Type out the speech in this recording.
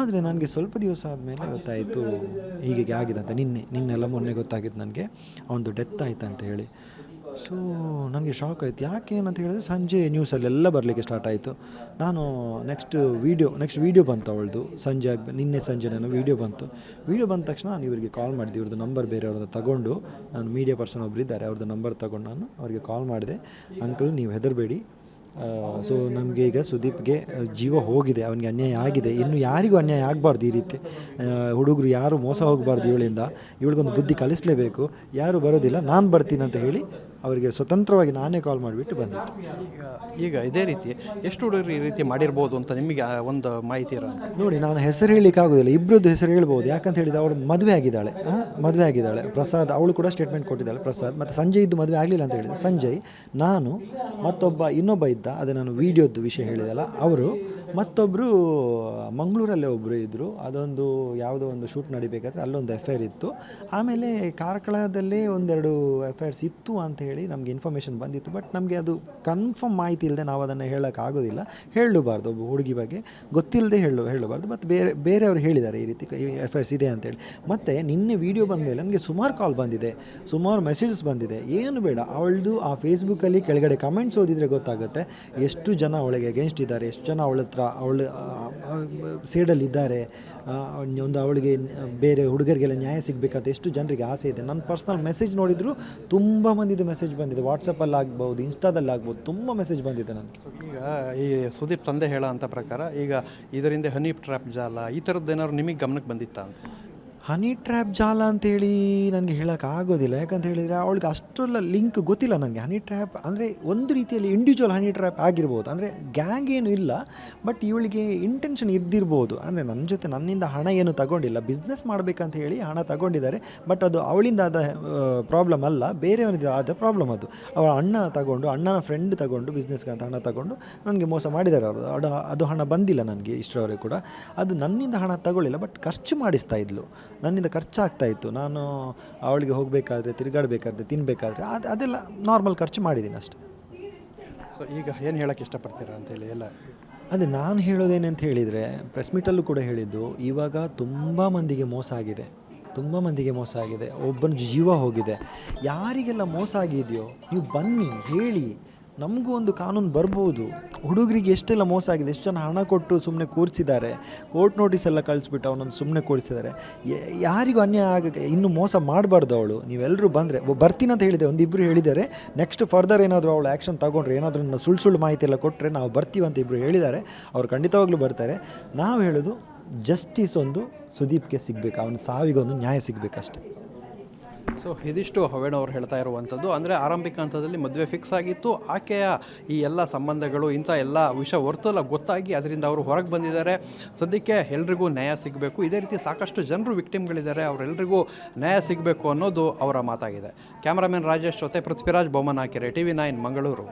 ಆದರೆ ನನಗೆ ಸ್ವಲ್ಪ ದಿವಸ ಆದಮೇಲೆ ಗೊತ್ತಾಯಿತು ಹೀಗೆ ಆಗಿದೆ ಅಂತ. ನಿನ್ನೆಲ್ಲ ಮೊನ್ನೆ ಗೊತ್ತಾಗಿತ್ತು ನನಗೆ ಅವನದು ಡೆತ್ ಆಯ್ತು ಅಂತ ಹೇಳಿ. ಸೊ ನನಗೆ ಶಾಕ್ ಆಯಿತು. ಯಾಕೆ ಏನಂತ ಹೇಳಿದ್ರೆ ಸಂಜೆ ನ್ಯೂಸಲ್ಲೆಲ್ಲ ಬರಲಿಕ್ಕೆ ಸ್ಟಾರ್ಟ್ ಆಯಿತು. ನಾನು ನೆಕ್ಸ್ಟ್ ವೀಡಿಯೋ ಬಂತು ಅವಳದು ನಿನ್ನೆ ಸಂಜೆ ನಾನು ವೀಡಿಯೋ ಬಂದ ತಕ್ಷಣ ನಾನು ಇವರಿಗೆ ಕಾಲ್ ಮಾಡಿದೆ. ಇವ್ರದ್ದು ನಂಬರ್ ಬೇರೆಯವ್ರದ್ದು ತಗೊಂಡು, ನಾನು ಮೀಡಿಯಾ ಪರ್ಸನ್ ಒಬ್ಬರು ಇದ್ದಾರೆ, ಅವ್ರದ್ದು ನಂಬರ್ ತಗೊಂಡು ನಾನು ಅವರಿಗೆ ಕಾಲ್ ಮಾಡಿದೆ. ಅಂಕಲ್ ನೀವು ಹೆದರಬೇಡಿ, ಸೊ ನಮಗೆ ಈಗ ಸುದೀಪ್ಗೆ ಜೀವ ಹೋಗಿದೆ, ಅವನಿಗೆ ಅನ್ಯಾಯ ಆಗಿದೆ, ಇನ್ನು ಯಾರಿಗೂ ಅನ್ಯಾಯ ಆಗಬಾರ್ದು. ಈ ರೀತಿ ಹುಡುಗರು ಯಾರು ಮೋಸ ಹೋಗಬಾರ್ದು, ಇವಳಿಗೊಂದು ಬುದ್ಧಿ ಕಲಿಸಲೇಬೇಕು, ಯಾರು ಬರೋದಿಲ್ಲ, ನಾನು ಬರ್ತೀನಿ ಅಂತ ಹೇಳಿ ಅವರಿಗೆ ಸ್ವತಂತ್ರವಾಗಿ ನಾನೇ ಕಾಲ್ ಮಾಡಿಬಿಟ್ಟು ಬಂದಿತ್ತು. ಈಗ ಇದೇ ರೀತಿ ಎಷ್ಟು ಹುಡುಗರು ಈ ರೀತಿ ಮಾಡಿರ್ಬೋದು ಅಂತ ನಿಮಗೆ ಒಂದು ಮಾಹಿತಿ ಇರೋ? ನೋಡಿ, ನಾನು ಹೆಸರು ಹೇಳಲಿಕ್ಕೆ ಆಗೋದಿಲ್ಲ, ಇಬ್ಬರದ್ದು ಹೆಸರು ಹೇಳ್ಬೋದು. ಯಾಕಂತ ಹೇಳಿದರೆ ಅವಳು ಮದುವೆ ಆಗಿದ್ದಾಳೆ ಪ್ರಸಾದ್, ಅವಳು ಕೂಡ ಸ್ಟೇಟ್ಮೆಂಟ್ ಕೊಟ್ಟಿದ್ದಾಳೆ ಪ್ರಸಾದ್. ಮತ್ತು ಸಂಜಯ್ ಇದ್ದು ಮದುವೆ ಆಗಲಿಲ್ಲ ಅಂತ ಹೇಳಿದೆ. ಸಂಜಯ್, ನಾನು ಇನ್ನೊಬ್ಬ ಇದ್ದ, ಅದೇ ನಾನು ವೀಡಿಯೋದ್ದು ವಿಷಯ ಹೇಳಿದಲ್ಲ, ಅವರು ಮತ್ತೊಬ್ಬರು ಮಂಗಳೂರಲ್ಲೇ ಒಬ್ಬರು ಇದ್ದರು. ಅದೊಂದು ಯಾವುದೋ ಒಂದು ಶೂಟ್ ನಡಿಬೇಕಾದ್ರೆ ಅಲ್ಲೊಂದು ಎಫ್.ಐ.ಆರ್ ಇತ್ತು. ಆಮೇಲೆ ಕಾರ್ಕಳದಲ್ಲೇ ಒಂದೆರಡು ಎಫ್.ಐ.ಆರ್ಸ್ ಇತ್ತು ಅಂತ ಹೇಳಿ ನಮಗೆ ಇನ್ಫಾರ್ಮೇಷನ್ ಬಂದಿತ್ತು. ಬಟ್ ನಮಗೆ ಅದು ಕನ್ಫರ್ಮ್ ಮಾಹಿತಿ ಇಲ್ಲದೆ ನಾವು ಅದನ್ನು ಹೇಳೋಕ್ಕಾಗೋದಿಲ್ಲ, ಹೇಳಬಾರ್ದು. ಒಬ್ಬ ಹುಡುಗಿ ಬಗ್ಗೆ ಗೊತ್ತಿಲ್ಲದೆ ಹೇಳಬಾರ್ದು. ಮತ್ತು ಬೇರೆಯವರು ಹೇಳಿದ್ದಾರೆ ಈ ರೀತಿ ಎಫ್.ಐ.ಆರ್ಸ್ ಇದೆ ಅಂತೇಳಿ. ಮತ್ತು ನಿನ್ನೆ ವೀಡಿಯೋ ಬಂದ ಮೇಲೆ ನನಗೆ ಸುಮಾರು ಕಾಲ್ ಬಂದಿದೆ, ಸುಮಾರು ಮೆಸೇಜಸ್ ಬಂದಿದೆ. ಏನು ಬೇಡ, ಅವಳದು ಆ ಫೇಸ್ಬುಕ್ಕಲ್ಲಿ ಕೆಳಗಡೆ ಕಮೆಂಟ್ಸ್ ಓದಿದರೆ ಗೊತ್ತಾಗುತ್ತೆ ಎಷ್ಟು ಜನ ಅವಳಿಗೆ ಅಗೇನ್ಸ್ಟ್ ಇದ್ದಾರೆ, ಎಷ್ಟು ಜನ ಅವಳ ಹತ್ರ ಸೇಡಲ್ಲಿದ್ದಾರೆ. ಅವಳಿಗೆ ಬೇರೆ ಹುಡುಗರಿಗೆಲ್ಲ ನ್ಯಾಯ ಸಿಗಬೇಕಂತ ಎಷ್ಟು ಜನರಿಗೆ ಆಸೆ ಇದೆ. ನನ್ನ ಪರ್ಸ್ನಲ್ ಮೆಸೇಜ್ ನೋಡಿದ್ರು ತುಂಬ ಮಂದಿದು ಮೆಸೇಜ್ ಬಂದಿದೆ, ವಾಟ್ಸಪ್ಪಲ್ಲಿ ಆಗ್ಬೋದು, ಇನ್ಸ್ಟಾದಲ್ಲಿ ಆಗ್ಬೋದು, ತುಂಬ ಮೆಸೇಜ್ ಬಂದಿದೆ ನನಗೆ. ಈಗ ಈ ಸುದೀಪ್ ತಂದೆ ಹೇಳೋ ಅಂಥ ಪ್ರಕಾರ ಈಗ ಇದರಿಂದ ಹನಿ ಟ್ರ್ಯಾಪ್ ಜಾಲ ಈ ಥರದ್ದು ಏನಾದ್ರು ನಿಮಗೆ ಗಮನಕ್ಕೆ ಬಂದಿತ್ತಾ ಅಂತ? ಹನಿ ಟ್ರ್ಯಾಪ್ ಜಾಲ ಅಂತೇಳಿ ನನಗೆ ಹೇಳೋಕ್ಕಾಗೋದಿಲ್ಲ. ಯಾಕಂತ ಹೇಳಿದರೆ ಅವಳಿಗೆ ಅಷ್ಟೆಲ್ಲ ಲಿಂಕ್ ಗೊತ್ತಿಲ್ಲ ನನಗೆ. ಹನಿ ಟ್ರ್ಯಾಪ್ ಅಂದರೆ ಒಂದು ರೀತಿಯಲ್ಲಿ ಇಂಡಿವಿಜುವಲ್ ಹನಿ ಟ್ರ್ಯಾಪ್ ಆಗಿರ್ಬೋದು, ಅಂದರೆ ಗ್ಯಾಂಗ್ ಏನು ಇಲ್ಲ, ಬಟ್ ಇವಳಿಗೆ ಇಂಟೆನ್ಷನ್ ಇದ್ದಿರ್ಬೋದು. ಅಂದರೆ ನನ್ನಿಂದ ಹಣ ಏನು ತಗೊಂಡಿಲ್ಲ, ಬಿಸ್ನೆಸ್ ಮಾಡಬೇಕಂತ ಹೇಳಿ ಹಣ ತಗೊಂಡಿದ್ದಾರೆ. ಬಟ್ ಅದು ಅವಳಿಂದ ಆದ ಪ್ರಾಬ್ಲಮ್ ಅಲ್ಲ, ಬೇರೆಯವನಿಂದ ಆದ ಪ್ರಾಬ್ಲಮ್ ಅದು. ಅವಳ ಅಣ್ಣನ ಫ್ರೆಂಡ್ ತಗೊಂಡು ಬಿಸ್ನೆಸ್ಗೆ ಅಂತ ಹಣ ತಗೊಂಡು ನನಗೆ ಮೋಸ ಮಾಡಿದ್ದಾರೆ ಅವರು. ಅದು ಹಣ ಬಂದಿಲ್ಲ ನನಗೆ ಇಷ್ಟರವರೆಗೆ ಕೂಡ. ಅದು ನನ್ನಿಂದ ಹಣ ತಗೊಳ್ಳಿಲ್ಲ, ಬಟ್ ಖರ್ಚು ಮಾಡಿಸ್ತಾ ಇದ್ಲು, ನನ್ನಿಂದ ಖರ್ಚಾಗ್ತಾಯಿತ್ತು. ನಾನು ಅವಳಿಗೆ ಹೋಗಬೇಕಾದ್ರೆ, ತಿರುಗಾಡಬೇಕಾದ್ರೆ, ತಿನ್ನಬೇಕಾದ್ರೆ ಅದೆಲ್ಲ ನಾರ್ಮಲ್ ಖರ್ಚು ಮಾಡಿದ್ದೀನಿ ಅಷ್ಟೆ. ಸೊ ಈಗ ಏನು ಹೇಳೋಕ್ಕೆ ಇಷ್ಟಪಡ್ತೀರಾ ಅಂತೇಳಿ ಎಲ್ಲ? ಅದೇ ನಾನು ಹೇಳೋದೇನಂತ ಹೇಳಿದರೆ, ಪ್ರೆಸ್ ಮೀಟಲ್ಲೂ ಕೂಡ ಹೇಳಿದ್ದು, ಇವಾಗ ತುಂಬ ಮಂದಿಗೆ ಮೋಸ ಆಗಿದೆ, ಒಬ್ಬನ ಜೀವ ಹೋಗಿದೆ. ಯಾರಿಗೆಲ್ಲ ಮೋಸ ಆಗಿದೆಯೋ ನೀವು ಬನ್ನಿ ಹೇಳಿ, ನಮಗೂ ಒಂದು ಕಾನೂನು ಬರ್ಬೋದು. ಹುಡುಗರಿಗೆ ಎಷ್ಟೆಲ್ಲ ಮೋಸ ಆಗಿದೆ, ಎಷ್ಟು ಜನ ಹಣ ಕೊಟ್ಟು ಸುಮ್ಮನೆ ಕೂರಿಸಿದ್ದಾರೆ, ಕೋರ್ಟ್ ನೋಟಿಸ್ ಎಲ್ಲ ಕಳಿಸ್ಬಿಟ್ಟು ಅವನನ್ನು ಸುಮ್ಮನೆ ಕೂರಿಸಿದ್ದಾರೆ. ಯಾರಿಗೂ ಅನ್ಯಾಯ ಆಗಕ್ಕೆ ಇನ್ನೂ ಮೋಸ ಮಾಡಬಾರ್ದು. ನೀವೆಲ್ಲರೂ ಬಂದರೆ ಬರ್ತೀನಿ ಅಂತ ಹೇಳಿದೆ, ಒಂದಿಬ್ಬರು ಹೇಳಿದ್ದಾರೆ. ನೆಕ್ಸ್ಟ್ ಫರ್ದರ್ ಏನಾದರೂ ಅವಳು ಆ್ಯಕ್ಷನ್ ತಗೊಂಡ್ರೆ, ಏನಾದರೂ ಸುಳ್ಳು ಮಾಹಿತಿ ಎಲ್ಲ ಕೊಟ್ಟರೆ ನಾವು ಬರ್ತೀವಿ ಅಂತ ಇಬ್ಬರು ಹೇಳಿದ್ದಾರೆ. ಅವ್ರು ಖಂಡಿತವಾಗ್ಲೂ ಬರ್ತಾರೆ. ನಾವು ಹೇಳೋದು ಜಸ್ಟಿಸ್ ಒಂದು ಸುದೀಪ್ಗೆ ಸಿಗಬೇಕು, ಅವನ ಸಾವಿಗೊಂದು ನ್ಯಾಯ ಸಿಗಬೇಕಷ್ಟೆ. ಸೊ ಇದಿಷ್ಟು ಹವೇಣ್ ಅವರು ಹೇಳ್ತಾ ಇರುವಂಥದ್ದು. ಅಂದರೆ ಆರಂಭಿಕ ಹಂತದಲ್ಲಿ ಮದುವೆ ಫಿಕ್ಸ್ ಆಗಿತ್ತು, ಆಕೆಯ ಈ ಎಲ್ಲ ಸಂಬಂಧಗಳು ಇಂಥ ಎಲ್ಲ ವಿಷಯ ಹೊರತೆಲ್ಲ ಗೊತ್ತಾಗಿ ಅದರಿಂದ ಅವರು ಹೊರಗೆ ಬಂದಿದ್ದಾರೆ. ಸದ್ಯಕ್ಕೆ ಎಲ್ರಿಗೂ ನ್ಯಾಯ ಸಿಗಬೇಕು, ಇದೇ ರೀತಿ ಸಾಕಷ್ಟು ಜನರು ವಿಕ್ಟಿಮ್ಗಳಿದ್ದಾರೆ, ಅವರೆಲ್ಲರಿಗೂ ನ್ಯಾಯ ಸಿಗಬೇಕು ಅನ್ನೋದು ಅವರ ಮಾತಾಗಿದೆ. ಕ್ಯಾಮ್ರಾಮನ್ ರಾಜೇಶ್ ಜೊತೆ ಪೃಥ್ವಿರಾಜ್ ಬೊಮ್ಮನಾಕೆರೆ, TV9 ಮಂಗಳೂರು.